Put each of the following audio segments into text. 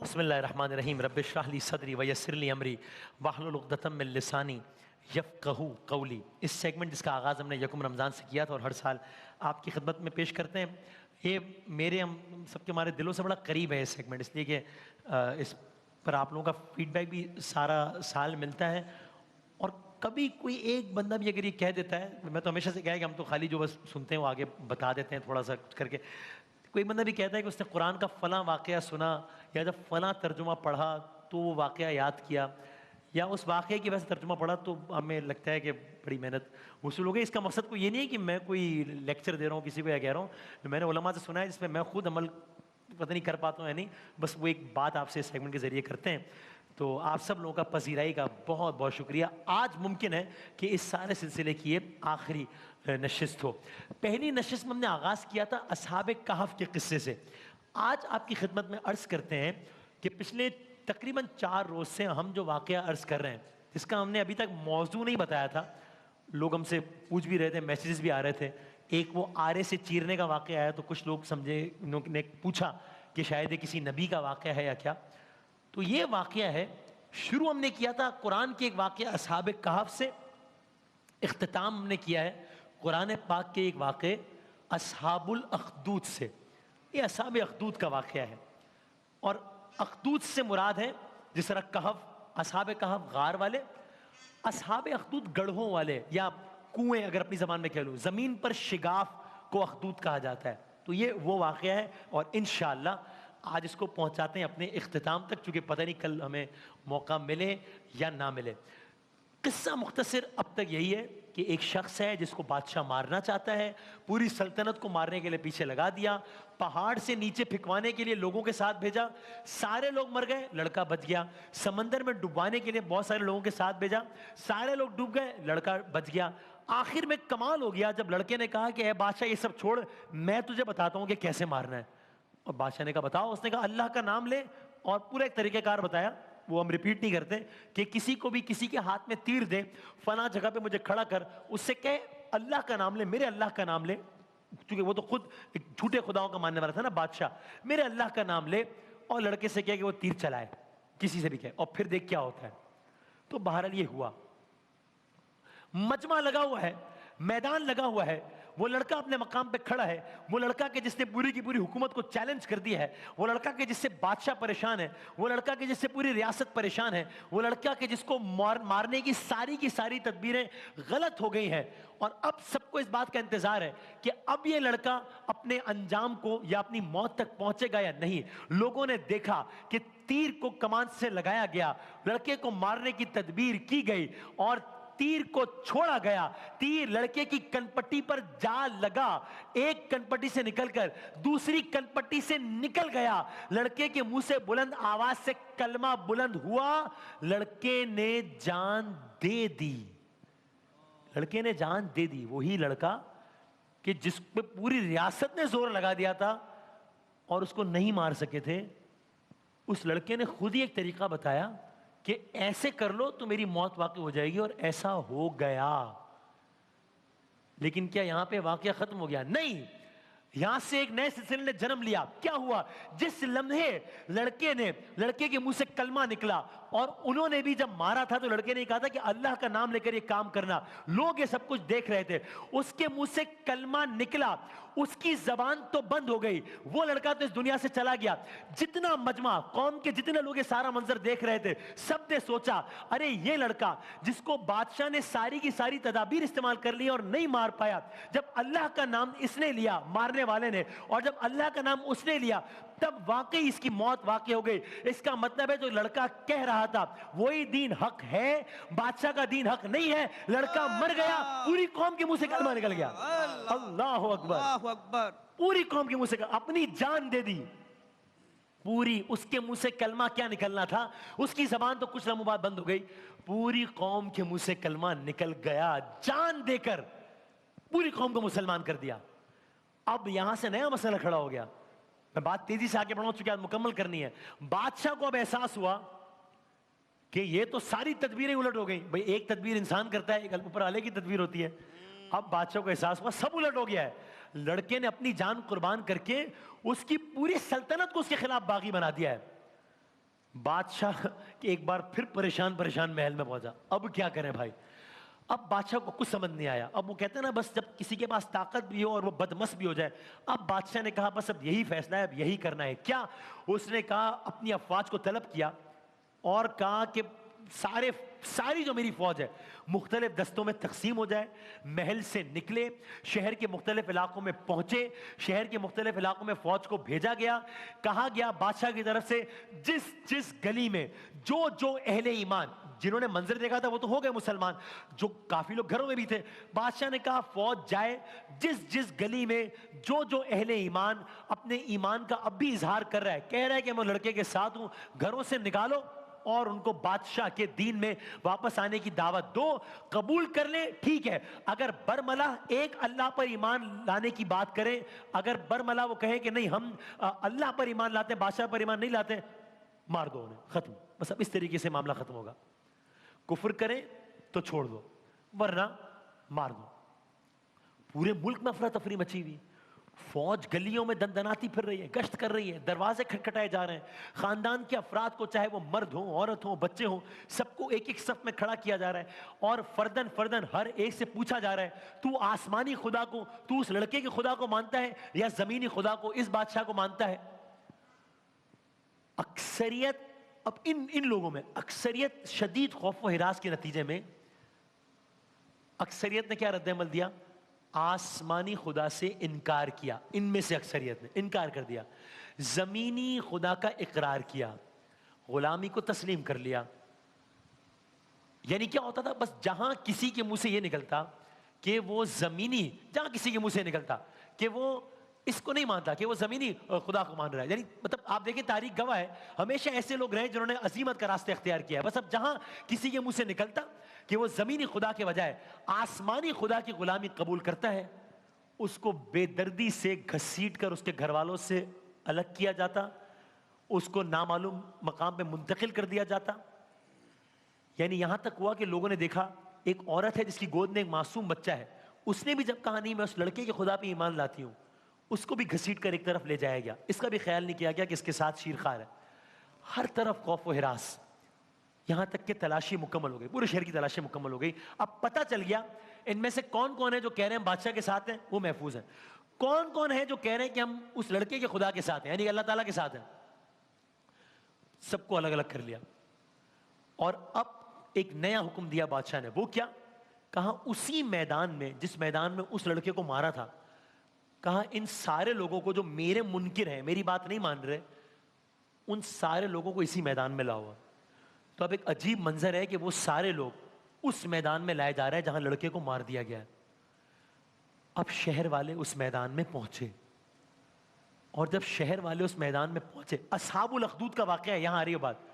بسم اللہ الرحمن الرحیم رب اشرح لی صدری ویسر لی امری واحلل عقدۃ من لسانی یفقہوا قولی۔ اس سیگمنٹ جس کا آغاز ہم نے یکم رمضان سے کیا تھا اور ہر سال آپ کی خدمت میں پیش کرتے ہیں، یہ میرے ہم سب کے ہمارے دلوں سے بڑا قریب ہے یہ سیگمنٹ، اس لیے کہ اس پر آپ لوگوں کا فیڈ بیک بھی سارا سال ملتا ہے، اور کبھی کوئی ایک بندہ بھی اگر یہ کہہ دیتا ہے، میں تو ہمیشہ سے کہا کہ ہم تو خالی جو بس سنتے ہیں وہ آگے بتا دیتے ہیں تھوڑا سا کر کے، کوئی بندہ بھی کہتا ہے کہ اس نے قرآن کا فلاں واقعہ سنا یا جب فلاں ترجمہ پڑھا تو وہ واقعہ یاد کیا یا اس واقعے کی وجہ سے ترجمہ پڑھا، تو ہمیں لگتا ہے کہ بڑی محنت وصول ہو گئی۔ اس کا مقصد کوئی یہ نہیں ہے کہ میں کوئی لیکچر دے رہا ہوں کسی کو یا کہہ رہا ہوں، میں نے علماء سے سنا ہے جس پہ میں خود عمل پتہ نہیں کر پاتا ہوں یا نہیں، بس وہ ایک بات آپ سے اس سیگمنٹ کے ذریعے کرتے ہیں۔ تو آپ سب لوگوں کا پذیرائی کا بہت بہت شکریہ۔ آج ممکن ہے کہ اس سارے سلسلے کی یہ آخری نشست ہو۔ پہلی نشست میں ہم نے آغاز کیا تھا اصحاب کہف کے قصے سے۔ آج آپ کی خدمت میں عرض کرتے ہیں کہ پچھلے تقریباً 4 روز سے ہم جو واقعہ عرض کر رہے ہیں، جس کا ہم نے ابھی تک موضوع نہیں بتایا تھا، لوگ ہم سے پوچھ بھی رہے تھے، میسیجز بھی آ رہے تھے۔ ایک وہ آرے سے چیرنے کا واقعہ آیا تو کچھ لوگ سمجھے، انہوں نے پوچھا کہ شاید یہ کسی نبی کا واقعہ ہے یا کیا۔ تو یہ واقعہ ہے، شروع ہم نے کیا تھا قرآن کے ایک واقعہ اصحاب کہف سے، اختتام ہم نے کیا ہے قرآن پاک کے ایک واقعے اصحاب الاخدود سے۔ یہ اصحاب اخدود کا واقعہ ہے، اور اخدود سے مراد ہے جس طرح کہف، اصحاب کہف غار والے، اصحاب اخدود گڑھوں والے یا کنویں، اگر اپنی زبان میں کہہ لوں، زمین پر شگاف کو اخدود کہا جاتا ہے۔ تو یہ وہ واقعہ ہے، اور انشاءاللہ آج اس کو پہنچاتے ہیں اپنے اختتام تک، چونکہ پتہ نہیں کل ہمیں موقع ملے یا نہ ملے۔ قصہ مختصر اب تک یہی ہے کہ ایک شخص ہے جس کو بادشاہ مارنا چاہتا ہے، پوری سلطنت کو مارنے کے لیے پیچھے لگا دیا، پہاڑ سے نیچے پھینکوانے کے لیے لوگوں کے ساتھ بھیجا، سارے لوگ مر گئے، لڑکا بچ گیا۔ سمندر میں ڈبوانے کے لیے بہت سارے لوگوں کے ساتھ بھیجا، سارے لوگ ڈوب گئے، لڑکا بچ گیا۔ آخر میں کمال ہو گیا جب لڑکے نے کہا کہ اے بادشاہ یہ سب چھوڑ، میں تجھے بتاتا ہوں کہ کیسے مارنا ہے۔ اور بادشاہ نے کہا بتاؤ۔ اس نے کہا اللہ کا نام لے، اور پورا ایک طریقہ کار بتایا، وہ ہم ریپیٹ نہیں کرتے، کہ کسی کو بھی کسی کے ہاتھ میں تیر دے، فلاں جگہ پہ مجھے کھڑا کر، اس سے کہے اللہ کا نام لے، میرے اللہ کا نام لے، کیونکہ وہ تو خود ایک جھوٹے خداؤں کا ماننے والا تھا نا بادشاہ، میرے اللہ کا نام لے، اور لڑکے سے کہے کہ وہ تیر چلائے، کسی سے بھی کہے، اور پھر دیکھ کیا ہوتا ہے۔ تو بہرحال یہ ہوا، مجمع لگا ہوا ہے، میدان لگا ہوا ہے، وہ لڑکا اپنے مقام پہ کھڑا ہے، وہ لڑکا کہ جس نے پوری کی پوری حکومت کو چیلنج کر دیا ہے، وہ لڑکا کہ جس سے بادشاہ پریشان ہے، وہ لڑکا کہ جس سے پوری ریاست پریشان ہے، وہ لڑکا کہ جس کو مارنے کی ساری تدبیریں غلط ہو گئی ہیں، اور اب سب کو اس بات کا انتظار ہے کہ اب یہ لڑکا اپنے انجام کو یا اپنی موت تک پہنچے گا یا نہیں۔ لوگوں نے دیکھا کہ تیر کو کمان سے لگایا گیا، لڑکے کو مارنے کی تدبیر کی گئی، اور تیر کو چھوڑا گیا، تیر لڑکے کی کنپٹی پر جا لگا، ایک کنپٹی سے نکل کر دوسری کنپٹی سے نکل گیا، لڑکے کے منہ سے بلند آواز سے کلمہ بلند ہوا، لڑکے نے جان دے دی، لڑکے نے جان دے دی۔ وہی لڑکا کہ جس پہ پوری ریاست نے زور لگا دیا تھا اور اس کو نہیں مار سکے تھے، اس لڑکے نے خود ہی ایک طریقہ بتایا کہ ایسے کر لو تو میری موت واقع ہو جائے گی، اور ایسا ہو گیا۔ لیکن کیا یہاں پہ واقعہ ختم ہو گیا؟ نہیں، یہاں سے ایک نئے سلسلے نے جنم لیا۔ کیا ہوا؟ جس لمحے لڑکے کے منہ سے کلمہ نکلا، اور انہوں نے بھی جب مارا تھا تو لڑکے نے کہا تھا کہ اللہ کا نام لے کر یہ کام کرنا، لوگ یہ سب کچھ دیکھ رہے تھے، اس کے منہ سے کلمہ نکلا، اس کی زبان تو بند ہو گئی، وہ لڑکا تو اس دنیا سے چلا گیا۔ جتنا مجمع، قوم کے جتنے لوگ یہ سارا منظر دیکھ رہے تھے، سب نے سوچا ارے یہ لڑکا جس کو بادشاہ نے ساری کی ساری تدابیر استعمال کر لی اور نہیں مار پایا، جب اللہ کا نام اس نے لیا مارنے والے نے، اور جب اللہ کا نام اس نے لیا تب واقعی اس کی موت واقع ہو گئی۔ اس کا مطلب ہے جو لڑکا کہہ رہا تھا وہی دین حق ہے، بادشاہ کا دین حق نہیں ہے، لڑکا مر گیا، پوری قوم کے منہ سے کلمہ نکل گیا۔ اللہ اکبر، پوری قوم کے منہ سے اپنی جان دے دی، پوری اس کے منہ سے کلمہ کیا نکلنا تھا، اس کی زبان تو کچھ لمحوں بعد بند ہو گئی، پوری قوم کے منہ سے کلمہ نکل گیا، جان دے کر پوری قوم کو مسلمان کر دیا۔ اب یہاں سے نیا مسئلہ کھڑا ہو گیا، میں بات تیزی سے آگے بڑھاؤں چونکہ آج مکمل کرنی ہے۔ بادشاہ کو اب احساس ہوا کہ یہ تو ساری تدبیریں الٹ ہو گئی، بھئی ایک تدبیر انسان کرتا ہے، ایک اوپر والے کی تدبیر ہوتی ہے۔ اب بادشاہ کو احساس ہوا سب الٹ ہو گیا ہے، لڑکے نے اپنی جان قربان کر کے اس کی پوری سلطنت کو اس کے خلاف باغی بنا دیا ہے۔ बादशाह एक बार फिर परेशान परेशान महल में पहुंचा। अब क्या करें भाई? अब बादशाह को कुछ समझ नहीं आया। अब वो कहते हैं ना, बस जब किसी के पास ताकत भी हो और वो बदमस्त भी हो जाए। अब बादशाह ने कहा बस अब यही फैसला है, अब यही करना है। क्या? उसने कहा, अपनी अफवाज को तलब किया और कहा कि सारी जो मेरी फौज है मुख्तलिफ दस्तों में तकसीम हो जाए, महल से निकले, शहर के मुख्तलिफ इलाकों में पहुंचे, शहर के मुख्तलिफ इलाकों में फौज को भेजा गया। कहा गया बादशाह की तरफ से, जिस जिस गली में जो जो अहले ईमान, जिन्होंने मंजर देखा था वो तो हो गए मुसलमान, जो काफी लोग घरों में भी थे, बादशाह ने कहा फौज जाए, जिस जिस गली में जो जो अहले ईमान अपने ईमान का अब भी इजहार कर रहा है, कह रहा है कि मैं लड़के के साथ हूं, घरों से निकालो और उनको बादशाह के दीन में वापस आने की दावत दो। कबूल कर ले ठीक है, अगर बरमला एक अल्लाह पर ईमान लाने की बात करें, अगर बरमला वो कहे कि नहीं हम अल्लाह पर ईमान लाते हैं, बादशाह पर ईमान नहीं लाते, मार दो उन्हें, खत्म। बस अब इस तरीके से मामला खत्म होगा। कुफ्र करें तो छोड़ दो, वरना मार दो। पूरे मुल्क में अफरा तफरी मची हुई, फौज गलियों में दंदनाती फिर रही है, गश्त कर रही है, दरवाजे खटखटाए जा रहे हैं, खानदान के अफराद को, चाहे वो मर्द हो, औरत हो, बच्चे हो, सबको एक एक सफ में खड़ा किया जा रहा है और फर्दन फर्दन हर एक से पूछा जा रहा है, तू आसमानी खुदा को, तू उस लड़के के खुदा को मानता है या जमीनी खुदा को, इस बादशाह को मानता है? अक्सरियत, अब इन लोगों में अक्सरियत शदीद खौफ व हिरास के नतीजे में अक्सरियत ने क्या रद्द-ए-अमल दिया? आसमानी खुदा से इनकार किया। इनमें से अक्सरियत ने इनकार कर दिया, जमीनी खुदा का इकरार किया, गुलामी को तस्लीम कर लिया। यानी क्या होता था, बस जहां किसी के मुंह से यह निकलता कि वो जमीनी, जहां किसी के मुंह से निकलता कि वो इसको नहीं मानता कि वो जमीनी खुदा को मान रहा है, यानी मतलब आप देखिए तारीख गवाह है, हमेशा ऐसे लोग रहे जिन्होंने अजीमत का रास्ता इख्तियार किया है। बस अब जहां किसी के मुंह से निकलता कि वो जमीनी खुदा के बजाय आसमानी खुदा की गुलामी कबूल करता है, उसको बेदर्दी से घसीट कर उसके घर वालों से अलग किया जाता, उसको नामालूम मकाम पे मुंतकिल कर दिया जाता। यानी यहां तक हुआ कि लोगों ने देखा एक औरत है जिसकी गोद में एक मासूम बच्चा है, उसने भी जब कहा नहीं मैं उस लड़के के खुदा पे ईमान लाती हूं, उसको भी घसीट कर एक तरफ ले जाया गया। इसका भी ख्याल नहीं किया गया कि इसके साथ शीरखार है। हर तरफ खौफ व हिरास, यहां तक कि तलाशी मुकम्मल हो गई, पूरे शहर की तलाशी मुकम्मल हो गई। अब पता चल गया इनमें से कौन कौन है जो कह रहे हैं बादशाह के साथ हैं, वो महफूज है, कौन कौन है जो कह रहे हैं कि हम उस लड़के के खुदा के साथ हैं, यानी अल्लाह ताला के साथ हैं। सबको अलग अलग कर लिया और अब एक नया हुक्म दिया बादशाह ने। वो क्या? कहा उसी मैदान में, जिस मैदान में उस लड़के को मारा था, कहा इन सारे लोगों को जो मेरे मुनकिर हैं, मेरी बात नहीं मान रहे, उन सारे लोगों को इसी मैदान में लाओ। तो अब एक अजीब मंजर है कि वो सारे लोग उस मैदान में लाए जा रहे हैं जहां लड़के को मार दिया गया है। अब शहर वाले उस मैदान में पहुंचे और जब शहर वाले उस मैदान में पहुंचे, असहाबुल अखदूद का वाकया है, यहां आ रही है बात।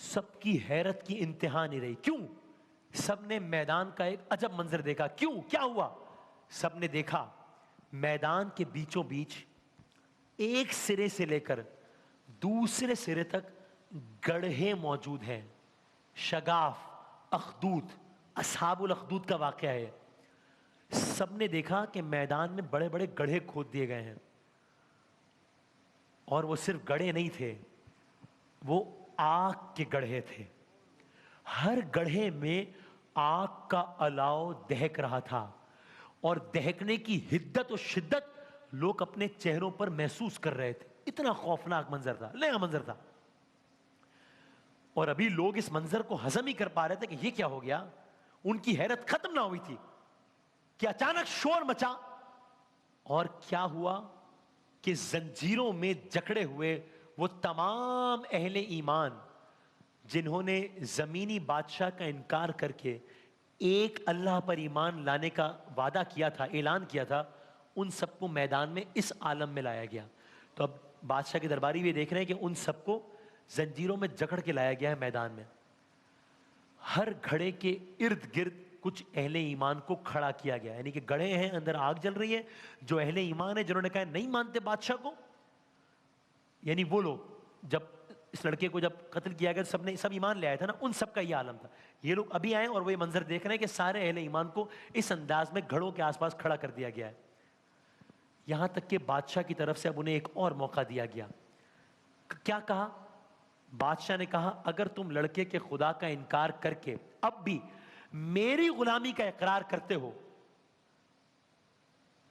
सबकी हैरत की इंतहा नहीं रही। क्यों? सबने मैदान का एक अजब मंजर देखा। क्यों? क्या हुआ? सबने देखा मैदान के बीचों बीच एक सिरे से लेकर दूसरे सिरे तक गड्ढे मौजूद हैं। शगाफ, अखदूद, असहाबुल अखदूद का वाकया है। सबने देखा कि मैदान में बड़े बड़े गड्ढे खोद दिए गए हैं और वो सिर्फ गड्ढे नहीं थे, वो आग के गड्ढे थे। हर गड्ढे में आग का अलाव दहक रहा था और दहकने की हिद्दत और शिद्दत लोग अपने चेहरों पर महसूस कर रहे थे। इतना खौफनाक मंजर था, नया मंजर था। और अभी लोग इस मंजर को हजम ही कर पा रहे थे कि ये क्या हो गया। उनकी हैरत खत्म ना हुई थी कि अचानक शोर मचा और क्या हुआ कि जंजीरों में जकड़े हुए वो तमाम अहले ईमान जिन्होंने जमीनी बादशाह का इनकार करके एक अल्लाह पर ईमान लाने का वादा किया था, ऐलान किया था, उन सबको मैदान में इस आलम में लाया गया। तो अब बादशाह के दरबारी भी देख रहे हैं कि उन सबको जंजीरों में जकड़ के लाया गया है मैदान में। हर घड़े के इर्द गिर्द कुछ अहले ईमान को खड़ा किया गया, यानी कि गड़े हैं, अंदर आग जल रही है। जो अहले ईमान है, जिन्होंने कहा नहीं मानते बादशाह को, यानी वो लोग जब इस लड़के को जब कत्ल किया गया सबने सब ईमान ले आया था ना, उन सब का ये आलम था। ये लोग अभी आए और वो ये मंजर देख रहे हैं कि सारे अहले ईमान को इस अंदाज में घड़ों के आसपास खड़ा कर दिया गया है। यहां तक कि बादशाह की तरफ से अब उन्हें एक और मौका दिया गया। क्या कहा बादशाह ने कहा अगर तुम लड़के के खुदा का इनकार करके अब भी मेरी गुलामी का इकरार करते हो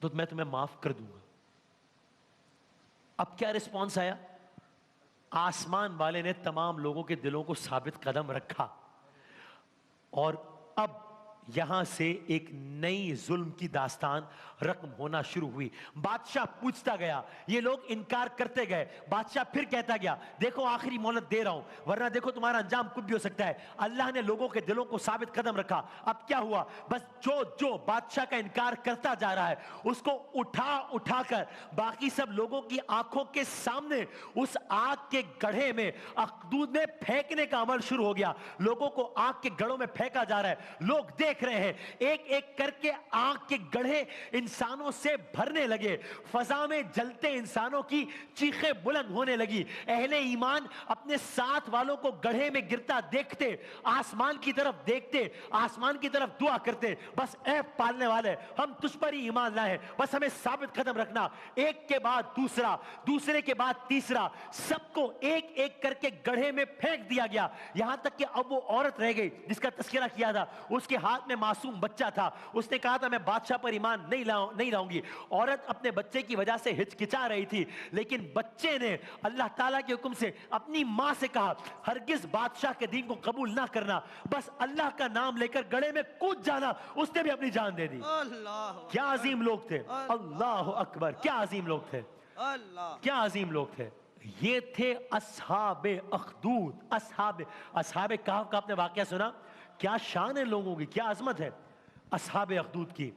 तो मैं तुम्हें माफ कर दूंगा। अब क्या रिस्पॉन्स आया? आसमान वाले ने तमाम लोगों के दिलों को साबित कदम रखा और अब यहां से एक नई जुल्म की दास्तान रकम होना शुरू हुई। बादशाह पूछता गया, ये लोग इनकार करते गए। बादशाह फिर कहता गया, देखो आखिरी मोहलत दे रहा हूं, वरना देखो तुम्हारा अंजाम कुछ भी हो सकता है। अल्लाह ने लोगों के दिलों को साबित कदम रखा। अब क्या हुआ? बस जो जो बादशाह का इनकार करता जा रहा है उसको उठा उठाकर बाकी सब लोगों की आंखों के सामने उस आग के गड्ढे में अखदूद में फेंकने का अमल शुरू हो गया। लोगों को आग के गढ़ों में फेंका जा रहा है। लोग देख रहे हैं, एक एक करके आग के गड्ढे इंसानों से भरने लगे। फजा में जलते इंसानों की चीखें बुलंद होने लगी। अहले ईमान अपने साथ वालों को गड्ढे में गिरता देखते आसमान की तरफ देखते, आसमान की तरफ दुआ करते, बस ऐ पालने वाले हम तुझ पर ही ईमान लाए, बस हमें साबित कदम रखना। एक के बाद दूसरा, दूसरे के बाद तीसरा, सबको एक एक करके गड्ढे में फेंक दिया गया। यहां तक कि अब वो औरत रह गई जिसका तस्करा किया था, उसके हाथ में मासूम बच्चा था। उसने कहा था मैं बादशाह पर ईमान नहीं लाऊंगी। औरत अपने बच्चे की वजह से हिचकिचा रही थी, लेकिन बच्चे ने अल्लाह ताला के हुक्म से अपनी मां से कहा हरगिज बादशाह के दीन को कबूल ना करना, बस अल्लाह का नाम लेकर गड्ढे में कूद जाना। उसने भी अपनी जान दे दी। क्या अजीम लोग थे, अल्लाह अकबर, क्या अजीम लोग थे, क्या अजीम लोग थे। ये थे अस्हाबे अखदूद, अस्हाबे कहफ का आपने वाकया सुना? क्या शान है लोगों की, क्या अजमत है अस्हाबे अखदूद की।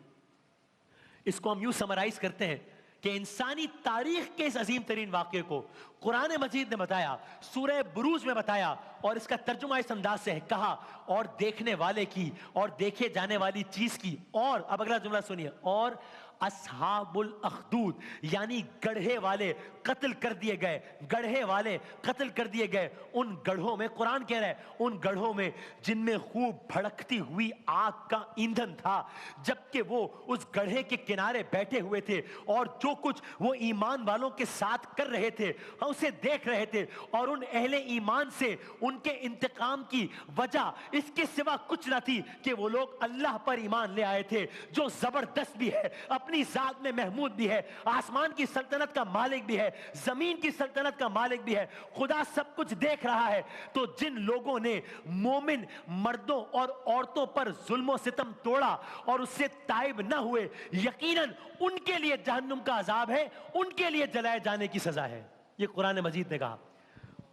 इसको हम यूं समराइज करते हैं कि इंसानी तारीख के इस अजीम तरीन वाक़े को कुरान मजीद ने बताया, सूरह बुरूज में बताया, और इसका तर्जुमा इस अंदाज से है, कहा और देखने वाले की और देखे जाने वाली चीज की। और अब अगला जुमला सुनिए, और अस्हाबुल अखदूद यानी गड्ढे वाले कत्ल कर दिए गए, गड्ढे वाले कत्ल कर दिए गए। उन गड्ढों में, कुरान कह रहा है, उन गड्ढों में जिनमें खूब भड़कती हुई आग का ईंधन था, जबकि वो उस गड्ढे के किनारे बैठे हुए थे और जो कुछ वो ईमान वालों के साथ कर रहे थे हम उसे देख रहे थे। और उन अहले ईमान से उनके इंतकाम की वजह इसके सिवा कुछ न थी कि वो लोग अल्लाह पर ईमान ले आए थे, जो जबरदस्त भी है, अपनी जात में महमूद भी है, आसमान की सल्तनत का मालिक भी है, जमीन की सल्तनत का मालिक भी है, खुदा सब कुछ देख रहा है। तो जिन लोगों ने मोमिन मर्दों और औरतों पर जुल्म सितम तोड़ा और उससे ताइब न हुए, यकीनन उनके लिए जहन्नुम का अजाब है, उनके लिए जलाए जाने की सजा है। ये कुरान मजीद ने कहा,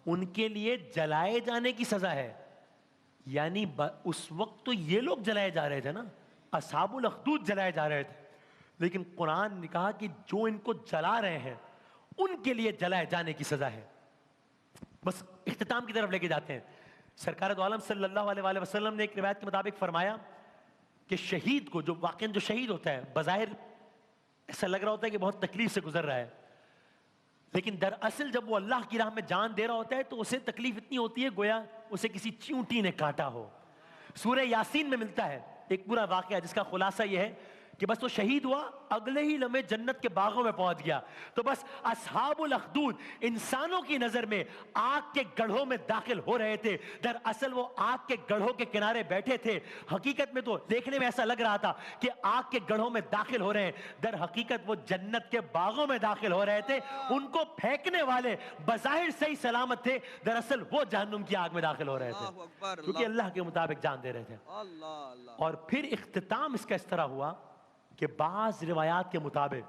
उनके लिए जलाए जाने की सजा है। यानी उस वक्त तो ये लोग जलाए जा रहे थे ना, अस्हाबुल अखदूद जलाए जा रहे थे, लेकिन कुरान ने कहा कि जो इनको जला रहे हैं उनके लिए जलाए जाने की सजा है। बस इख्तिताम की तरफ लेके जाते हैं। सरकार दो आलम सल्लल्लाहु अलैहि वसल्लम ने एक रिवायत के मुताबिक फरमाया कि शहीद को, जो वाकई जो शहीद होता है, बज़ाहिर ऐसा लग रहा होता है कि बहुत तकलीफ से गुजर रहा है, लेकिन दरअसल जब वो अल्लाह की राह में जान दे रहा होता है तो उसे तकलीफ इतनी होती है गोया उसे किसी चींटी ने काटा हो। सूरह यासीन में मिलता है एक पूरा वाकया जिसका खुलासा यह है कि बस वो शहीद हुआ, अगले ही लम्हे जन्नत के बागों में पहुंच गया। तो बस अस्हाबुल अखदूद इंसानों की नजर में आग के गड्ढों में दाखिल हो रहे थे, दरअसल वो आग के गड्ढों के किनारे बैठे थे। हकीकत में तो देखने में ऐसा लग रहा था कि आग के गड्ढों में दाखिल हो रहे हैं, दर हकीकत वो जन्नत के बागों में दाखिल हो रहे थे। उनको फेंकने वाले बज़ाहिर सही सलामत थे, दरअसल वो जहन्नुम की आग में दाखिल हो रहे थे, क्योंकि अल्लाह के मुताबिक जान दे रहे थे। और फिर इख्तिताम इसका इस तरह हुआ कि बाज रिवायात के मुताबिक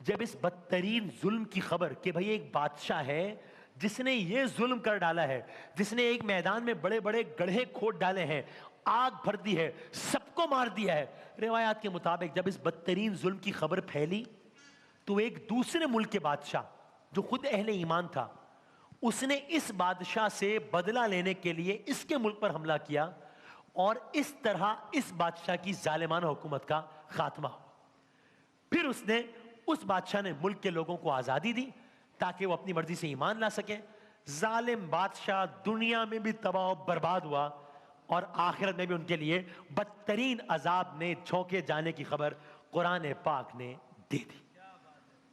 जब इस बदतरीन जुल्म की खबर कि भाई एक बादशाह है जिसने ये जुल्म कर डाला है, जिसने एक मैदान में बड़े बड़े गड्ढे खोद डाले हैं, आग भर दी है, सबको मार दिया है, रिवायात के मुताबिक जब इस बदतरीन जुल्म की खबर फैली तो एक दूसरे मुल्क के बादशाह जो खुद अहले ईमान था, उसने इस बादशाह से बदला लेने के लिए इसके मुल्क पर हमला किया और इस तरह इस बादशाह की जालिमाना हुकूमत का खात्मा हो। फिर उसने, उस बादशाह ने मुल्क के लोगों को आजादी दी ताकि वो अपनी मर्जी से ईमान ला सके। जालिम बादशाह दुनिया में भी तबाह बर्बाद हुआ और आखिरत में भी उनके लिए बदतरीन अजाब में झोंके जाने की खबर कुरान पाक ने दे दी।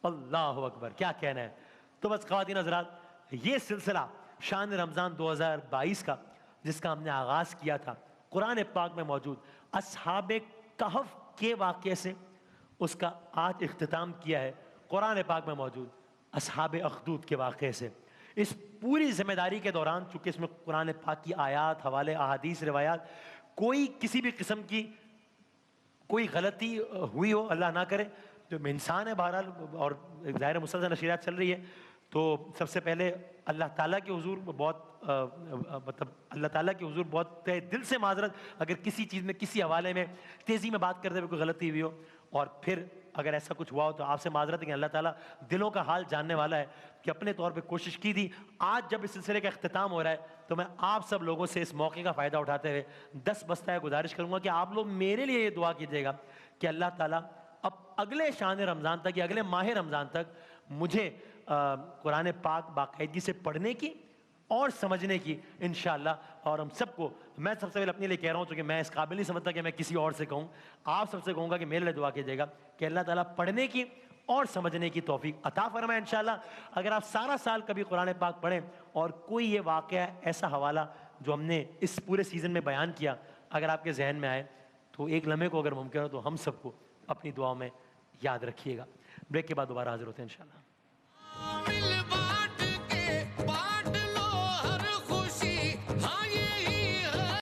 अल्लाह अकबर, क्या कहना है। तो बस ख्वातीन हज़रात, ये सिलसिला شان رمضان 2022 کا جس کا ہم نے آغاز کیا تھا قرآن پاک میں موجود اصحاب کہف کے واقعے سے، اس کا آج اختتام کیا ہے قرآن پاک میں موجود اصحاب اخدود کے واقعے سے۔ اس پوری ذمہ داری کے دوران چونکہ اس میں قرآن پاک کی آیات، حوالے، احادیث، روایات، کوئی کسی بھی قسم کی کوئی غلطی ہوئی ہو اللہ نہ کرے، جو انسان ہے بہرحال، اور ظاہر مسلسل نشریات چل رہی ہے، تو سب سے پہلے اللہ تعالیٰ کے حضور بہت مطلب اللہ تعالیٰ کے حضور بہت تہ دل سے معذرت اگر کسی چیز میں، کسی حوالے میں تیزی میں بات کرتے ہوئے کوئی غلطی ہوئی ہو، اور پھر اگر ایسا کچھ ہوا ہو تو آپ سے معذرت ہے کہ اللہ تعالیٰ دلوں کا حال جاننے والا ہے، کہ اپنے طور پہ کوشش کی تھی۔ آج جب اس سلسلے کا اختتام ہو رہا ہے تو میں آپ سب لوگوں سے اس موقع کا فائدہ اٹھاتے ہوئے دست بستہ گزارش کروں گا کہ آپ لوگ میرے لیے یہ دعا کیجیے گا کہ اللہ تعالیٰ اب اگلے شان رمضان تک یا اگلے ماہ رمضان تک مجھے قرآن پاک باقاعدگی سے پڑھنے کی اور سمجھنے کی انشاءاللہ، اور ہم سب کو، میں سب سے پہلے اپنے لیے کہہ رہا ہوں چونکہ میں اس قابل نہیں سمجھتا کہ میں کسی اور سے کہوں، آپ سب سے کہوں گا کہ میرے لیے دعا کیجیے گا کہ اللہ تعالیٰ پڑھنے کی اور سمجھنے کی توفیق عطا فرمائے انشاءاللہ۔ اگر آپ سارا سال کبھی قرآن پاک پڑھیں اور کوئی یہ واقعہ، ایسا حوالہ جو ہم نے اس پورے سیزن میں بیان کیا اگر آپ کے ذہن میں آئے تو ایک لمحے کو اگر ممکن ہو تو ہم سب کو اپنی دعاؤں میں یاد رکھیے گا۔ بریک کے بعد دوبارہ حاضر ہوتے ہیں انشاءاللہ۔